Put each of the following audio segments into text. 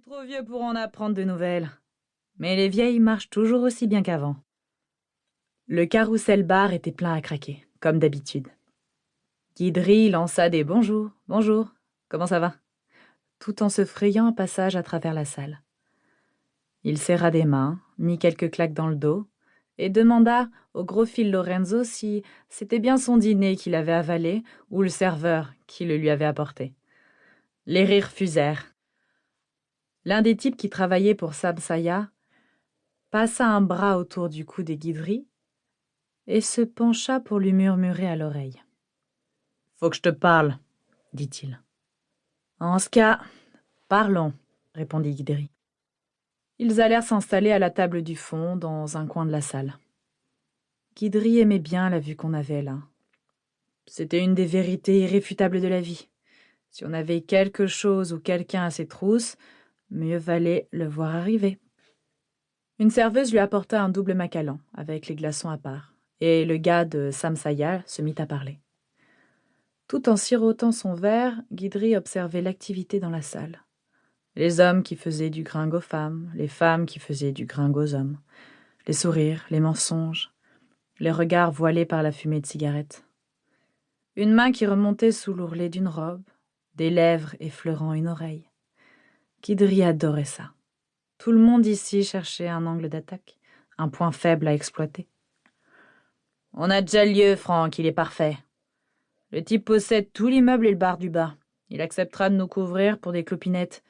trop vieux pour en apprendre de nouvelles. Mais les vieilles marchent toujours aussi bien qu'avant. Le carrousel-bar était plein à craquer, comme d'habitude. Guidry lança des bonjour, bonjour, comment ça va, tout en se frayant un passage à travers la salle. Il serra des mains, mit quelques claques dans le dos, et demanda au gros Phil Lorenzo si c'était bien son dîner qu'il avait avalé ou le serveur qui le lui avait apporté. Les rires fusèrent. L'un des types qui travaillait pour Sam Saya passa un bras autour du cou des Guidry et se pencha pour lui murmurer à l'oreille. « Faut que je te parle, dit-il. »« En ce cas, parlons, » répondit Guidry. Ils allèrent s'installer à la table du fond, dans un coin de la salle. Guidry aimait bien la vue qu'on avait là. C'était une des vérités irréfutables de la vie. Si on avait quelque chose ou quelqu'un à ses trousses, mieux valait le voir arriver. Une serveuse lui apporta un double macallan, avec les glaçons à part, et le gars de Sam Saya se mit à parler. Tout en sirotant son verre, Guidry observait l'activité dans la salle. Les hommes qui faisaient du gringue aux femmes, les femmes qui faisaient du gringue aux hommes, les sourires, les mensonges, les regards voilés par la fumée de cigarette. Une main qui remontait sous l'ourlet d'une robe, des lèvres effleurant une oreille. Guidry adorait ça. Tout le monde ici cherchait un angle d'attaque, un point faible à exploiter. « On a déjà le lieu, Franck, il est parfait. Le type possède tout l'immeuble et le bar du bas. Il acceptera de nous couvrir pour des clopinettes.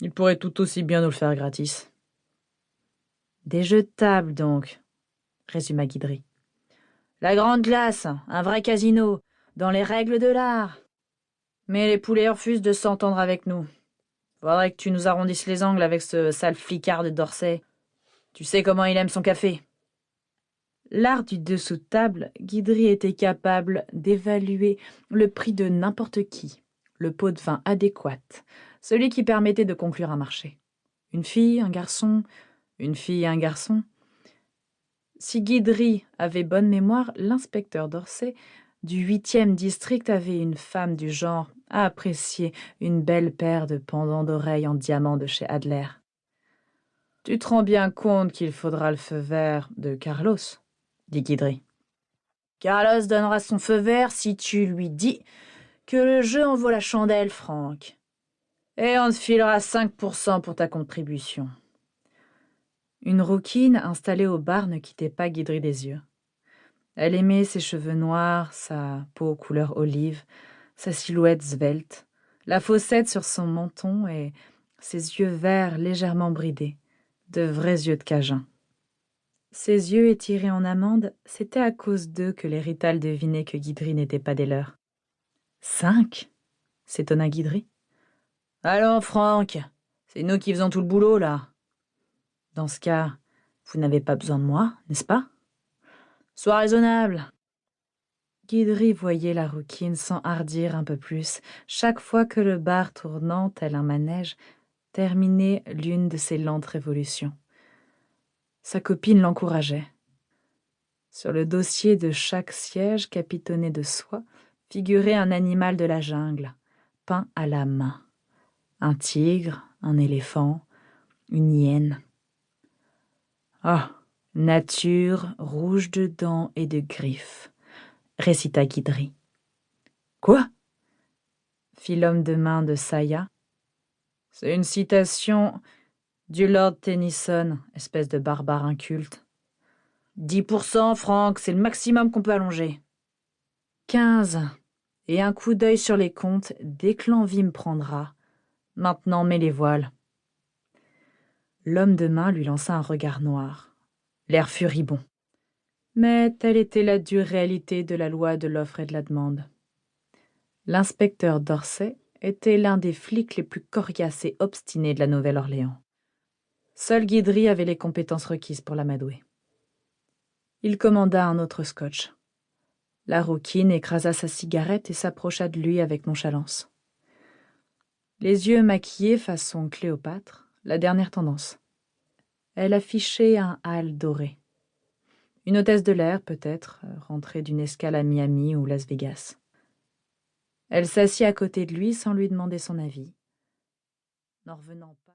Il pourrait tout aussi bien nous le faire gratis. »« Des jeux de table, donc, » résuma Guidry. « La grande glace, un vrai casino, dans les règles de l'art. Mais les poulets refusent de s'entendre avec nous. Faudrait que tu nous arrondisses les angles avec ce sale flicard de Dorsey. Tu sais comment il aime son café. » L'art du dessous de table, Guidry était capable d'évaluer le prix de n'importe qui, le pot de vin adéquat, celui qui permettait de conclure un marché. Une fille, un garçon, une fille, un garçon. Si Guidry avait bonne mémoire, l'inspecteur Dorsey du 8e district avait une femme du genre à apprécier une belle paire de pendants d'oreilles en diamant de chez Adler. « Tu te rends bien compte qu'il faudra le feu vert de Carlos ?» dit Guidry. « Carlos donnera son feu vert si tu lui dis que le jeu en vaut la chandelle, Franck. Et on te filera 5% pour ta contribution. » Une rouquine installée au bar ne quittait pas Guidry des yeux. Elle aimait ses cheveux noirs, sa peau couleur olive, sa silhouette svelte, la fossette sur son menton et ses yeux verts légèrement bridés, de vrais yeux de Cajun. Ses yeux étirés en amande, c'était à cause d'eux que les Rital devinaient que Guidry n'était pas des leurs. « 5 » s'étonna Guidry. « Allons, Franck, c'est nous qui faisons tout le boulot, là. » « Dans ce cas, vous n'avez pas besoin de moi, n'est-ce pas ? » ?»« Sois raisonnable. » Guidry voyait la rouquine s'enhardir un peu plus, chaque fois que le bar tournant, tel un manège, terminait l'une de ses lentes révolutions. Sa copine l'encourageait. Sur le dossier de chaque siège capitonné de soie figurait un animal de la jungle, peint à la main. Un tigre, un éléphant, une hyène. Ah, nature rouge de dents et de griffes, récita Guidry. Quoi ? Fit l'homme de main de Saya. C'est une citation du Lord Tennyson, espèce de barbare inculte. 10%, Franck, c'est le maximum qu'on peut allonger. 15, et un coup d'œil sur les comptes dès que l'envie me prendra. Maintenant, mets les voiles. L'homme de main lui lança un regard noir, l'air furibond. Mais telle était la dure réalité de la loi de l'offre et de la demande. L'inspecteur Dorsey était l'un des flics les plus coriaces et obstinés de la Nouvelle-Orléans. Seul Guidry avait les compétences requises pour l'amadouer. Il commanda un autre scotch. La rouquine écrasa sa cigarette et s'approcha de lui avec nonchalance. Les yeux maquillés façon Cléopâtre, la dernière tendance. Elle affichait un hâle doré. Une hôtesse de l'air, peut-être, rentrée d'une escale à Miami ou Las Vegas. Elle s'assit à côté de lui sans lui demander son avis, n'en revenant pas.